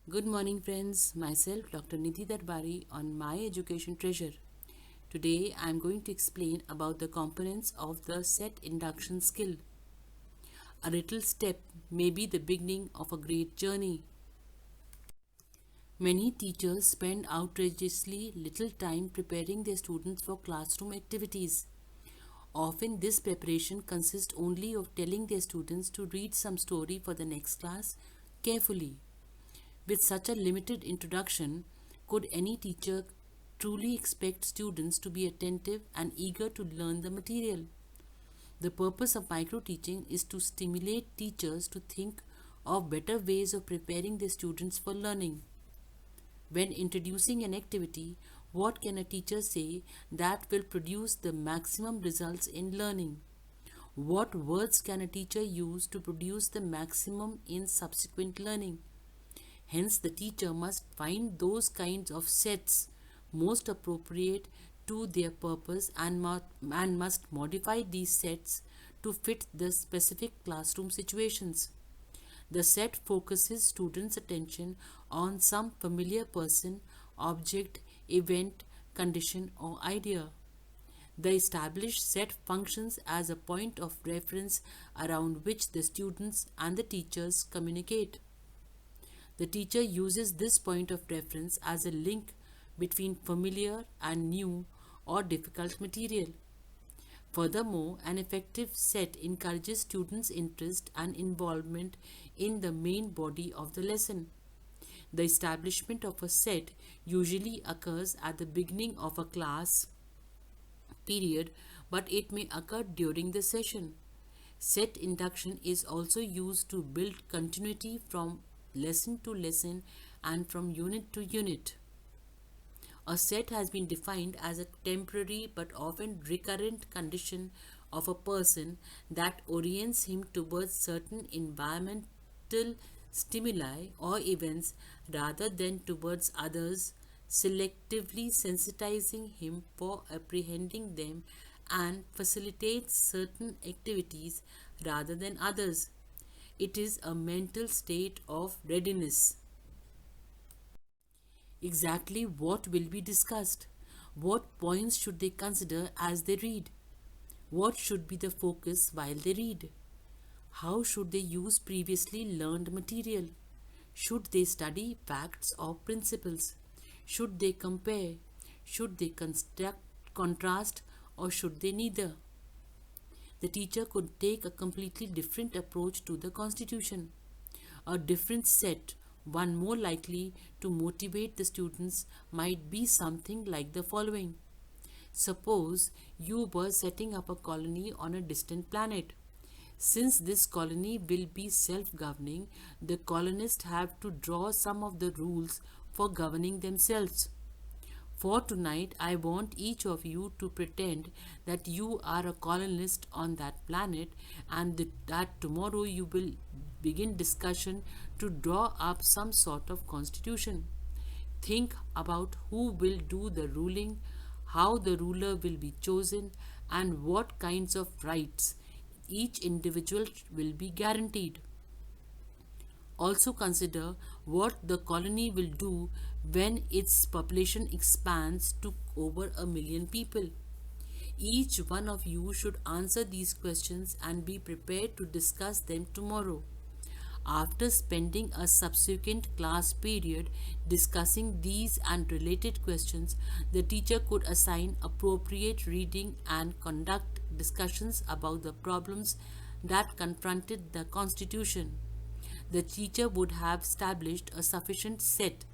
Good morning, friends. Myself, Dr. Nidhi Darbari, on My Education Treasure. Today, I am going to explain about the components of the set induction skill. A little step may be the beginning of a great journey. Many teachers spend outrageously little time preparing their students for classroom activities. Often, this preparation consists only of telling their students to read some story for the next class carefully. With such a limited introduction, could any teacher truly expect students to be attentive and eager to learn the material? The purpose of micro teaching is to stimulate teachers to think of better ways of preparing their students for learning. When introducing an activity, what can a teacher say that will produce the maximum results in learning? What words can a teacher use to produce the maximum in subsequent learning? Hence, the teacher must find those kinds of sets most appropriate to their purpose and must modify these sets to fit the specific classroom situations. The set focuses students' attention on some familiar person, object, event, condition, or idea. The established set functions as a point of reference around which the students and the teachers communicate. The teacher uses this point of reference as a link between familiar and new or difficult material. Furthermore, an effective set encourages students' interest and involvement in the main body of the lesson. The establishment of a set usually occurs at the beginning of a class period, but it may occur during the session. Set induction is also used to build continuity from lesson to lesson and from unit to unit. A set has been defined as a temporary but often recurrent condition of a person that orients him towards certain environmental stimuli or events rather than towards others, selectively sensitizing him for apprehending them and facilitates certain activities rather than others. It is a mental state of readiness. Exactly what will be discussed? What points should they consider as they read? What should be the focus while they read? How should they use previously learned material? Should they study facts or principles? Should they compare? Should they contrast, or should they neither? The teacher could take a completely different approach to the Constitution. A different set, one more likely to motivate the students, might be something like the following. Suppose you were setting up a colony on a distant planet. Since this colony will be self-governing, the colonists have to draw some of the rules for governing themselves. For tonight, I want each of you to pretend that you are a colonist on that planet and that tomorrow you will begin discussion to draw up some sort of constitution. Think about who will do the ruling, how the ruler will be chosen, and what kinds of rights each individual will be guaranteed. Also consider what the colony will do when its population expands to over 1 million people. Each one of you should answer these questions and be prepared to discuss them tomorrow. After spending a subsequent class period discussing these and related questions, the teacher could assign appropriate reading and conduct discussions about the problems that confronted the Constitution. The teacher would have established a sufficient set,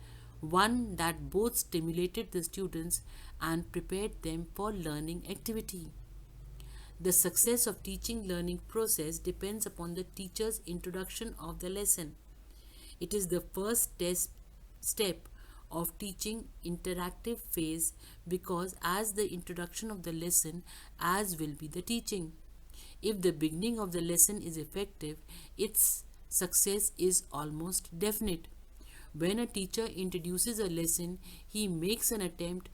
one that both stimulated the students and prepared them for learning activity. The success of teaching learning process depends upon the teacher's introduction of the lesson. It is the first step of teaching interactive phase because as the introduction of the lesson as will be the teaching. If the beginning of the lesson is effective, its success is almost definite. When a teacher introduces a lesson, he makes an attempt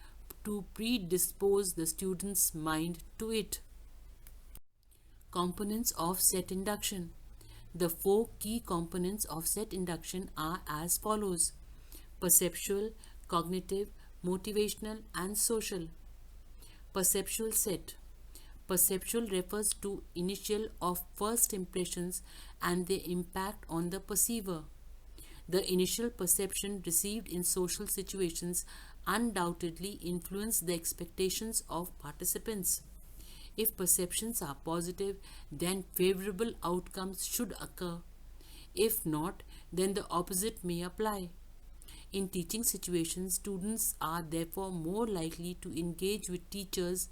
to predispose the student's mind to it. Components of set induction. The four key components of set induction are as follows. Perceptual, cognitive, motivational, and social. Perceptual set. Perceptual refers to initial or first impressions and their impact on the perceiver. The initial perception received in social situations undoubtedly influence the expectations of participants. If perceptions are positive, then favorable outcomes should occur. If not, then the opposite may apply. In teaching situations, students are therefore more likely to engage with teachers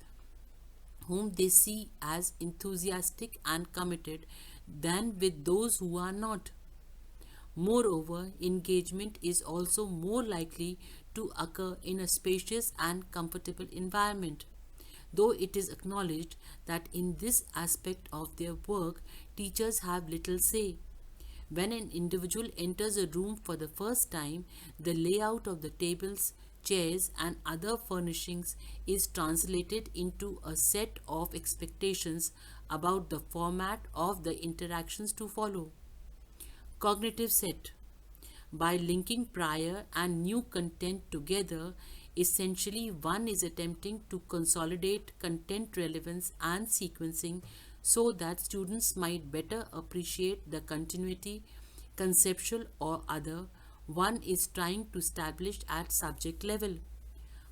whom they see as enthusiastic and committed than with those who are not. Moreover, engagement is also more likely to occur in a spacious and comfortable environment, though it is acknowledged that in this aspect of their work, teachers have little say. When an individual enters a room for the first time, the layout of the tables, chairs, and other furnishings is translated into a set of expectations about the format of the interactions to follow. Cognitive set. By linking prior and new content together, essentially one is attempting to consolidate content relevance and sequencing so that students might better appreciate the continuity, conceptual or other, one is trying to establish at subject level.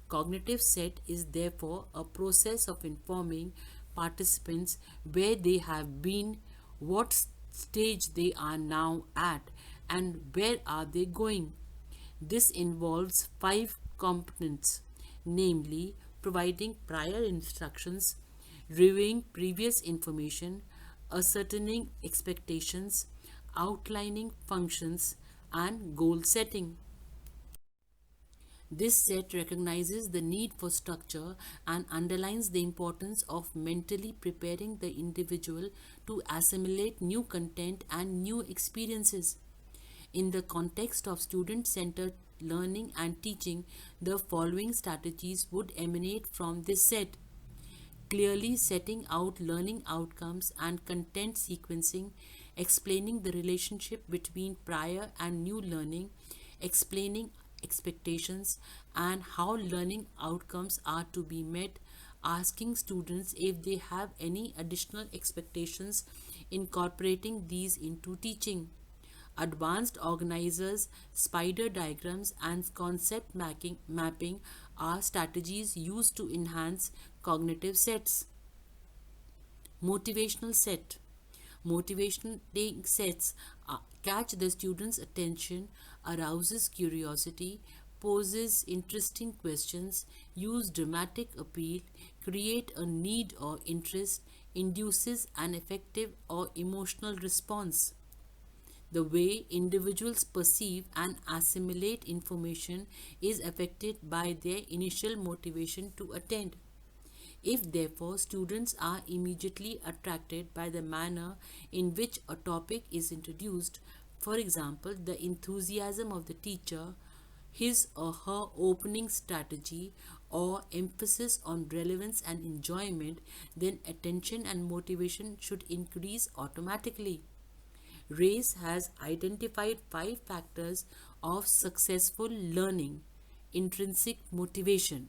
Cognitive set is therefore a process of informing participants where they have been, what stage they are now at, and where are they going. This involves five components, namely providing prior instructions, reviewing previous information, ascertaining expectations, outlining functions, and goal setting. This set recognizes the need for structure and underlines the importance of mentally preparing the individual to assimilate new content and new experiences. In the context of student centered learning and teaching, the following strategies would emanate from this set: clearly setting out learning outcomes and content sequencing, explaining the relationship between prior and new learning, explaining expectations and how learning outcomes are to be met, asking students if they have any additional expectations, incorporating these into teaching. Advanced organizers, spider diagrams, and concept mapping are strategies used to enhance cognitive sets. Motivational set. Motivating sets catch the student's attention, arouses curiosity, poses interesting questions, use dramatic appeal, create a need or interest, induces an effective or emotional response. The way individuals perceive and assimilate information is affected by their initial motivation to attend. If therefore students are immediately attracted by the manner in which a topic is introduced, for example, the enthusiasm of the teacher, his or her opening strategy, or emphasis on relevance and enjoyment, then attention and motivation should increase automatically. Race has identified five factors of successful learning: intrinsic motivation,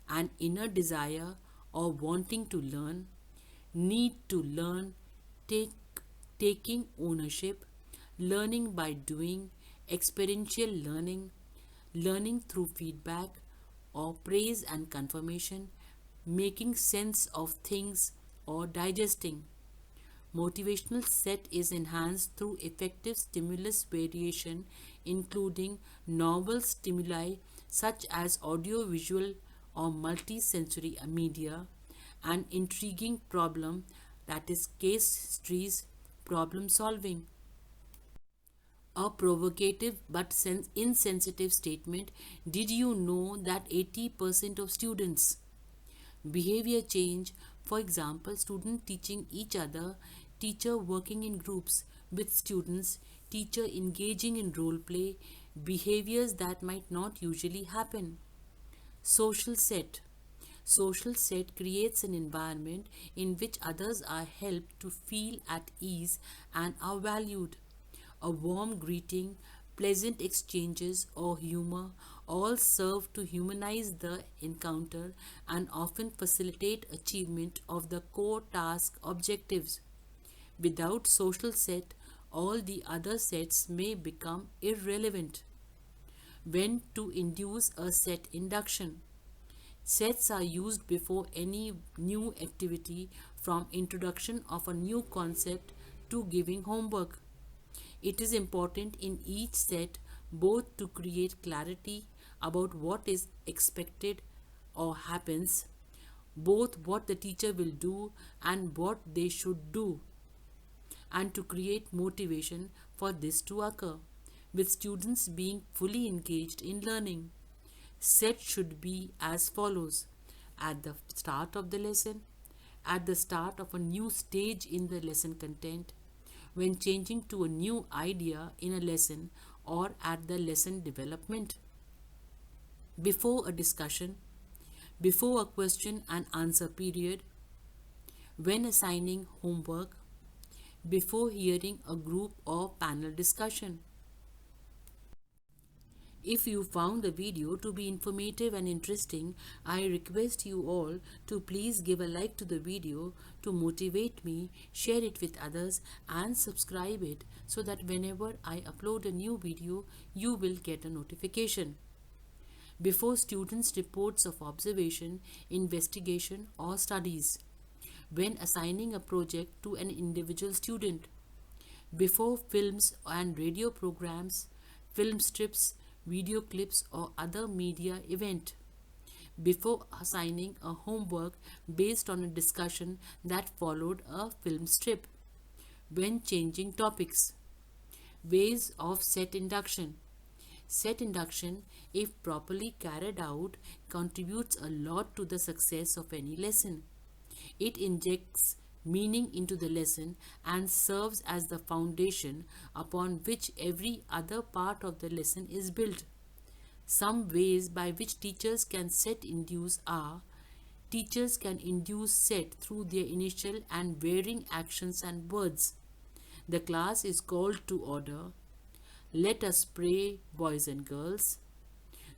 an inner desire or wanting to learn, need to learn, take, taking ownership, learning by doing, experiential learning, learning through feedback or praise and confirmation, making sense of things or digesting. Motivational set is enhanced through effective stimulus variation, including novel stimuli such as audio-visual or multi-sensory media, and intriguing problem, that is case histories, problem solving. A provocative but insensitive statement: did you know that 80% of students? Behavior change, for example, student teaching each other, teacher working in groups with students, teacher engaging in role play, behaviors that might not usually happen. Social set. Social set creates an environment in which others are helped to feel at ease and are valued. A warm greeting, pleasant exchanges, or humor all serve to humanize the encounter and often facilitate achievement of the core task objectives. Without social set, all the other sets may become irrelevant. When to induce a set induction? Sets are used before any new activity, from introduction of a new concept to giving homework. It is important in each set both to create clarity about what is expected or happens, both what the teacher will do and what they should do, and to create motivation for this to occur, with students being fully engaged in learning. Set should be as follows: at the start of the lesson, at the start of a new stage in the lesson content, when changing to a new idea in a lesson, or at the lesson development, before a discussion, before a question and answer period, when assigning homework, before hearing a group or panel discussion. If you found the video to be informative and interesting, I request you all to please give a like to the video to motivate me, share it with others and subscribe it so that whenever I upload a new video, you will get a notification. Before students' reports of observation, investigation or studies, when assigning a project to an individual student, before films and radio programs, film strips, video clips or other media event, before assigning a homework based on a discussion that followed a film strip, when changing topics. Ways of set induction. Set induction, if properly carried out, contributes a lot to the success of any lesson. It injects meaning into the lesson and serves as the foundation upon which every other part of the lesson is built. Some ways by which teachers can set induce are: teachers can induce set through their initial and varying actions and words. The class is called to order. Let us pray, boys and girls.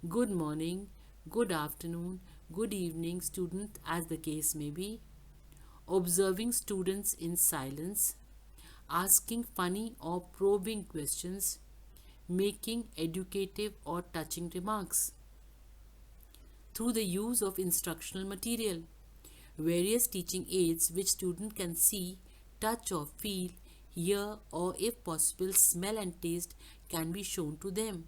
Good morning, good afternoon, good evening, student, as the case may be. Observing students in silence, asking funny or probing questions, making educative or touching remarks. Through the use of instructional material, various teaching aids which student can see, touch or feel, hear or if possible smell and taste can be shown to them.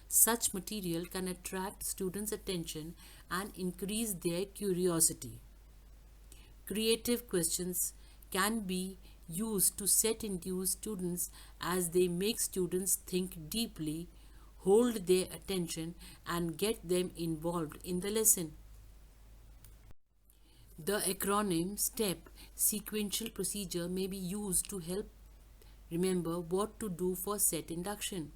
Such material can attract students' attention and increase their curiosity. Creative questions can be used to set induce students as they make students think deeply, hold their attention and get them involved in the lesson. The acronym STEP sequential procedure may be used to help remember what to do for set induction.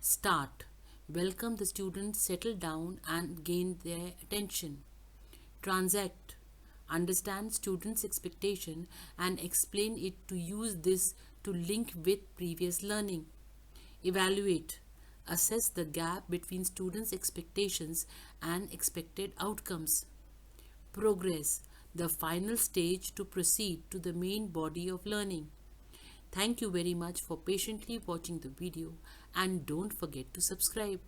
Start. Welcome the students, settle down and gain their attention. Transact. Understand students' expectation and explain it to use this to link with previous learning. Evaluate. Assess the gap between students' expectations and expected outcomes. Progress. The final stage to proceed to the main body of learning. Thank you very much for patiently watching the video and don't forget to subscribe.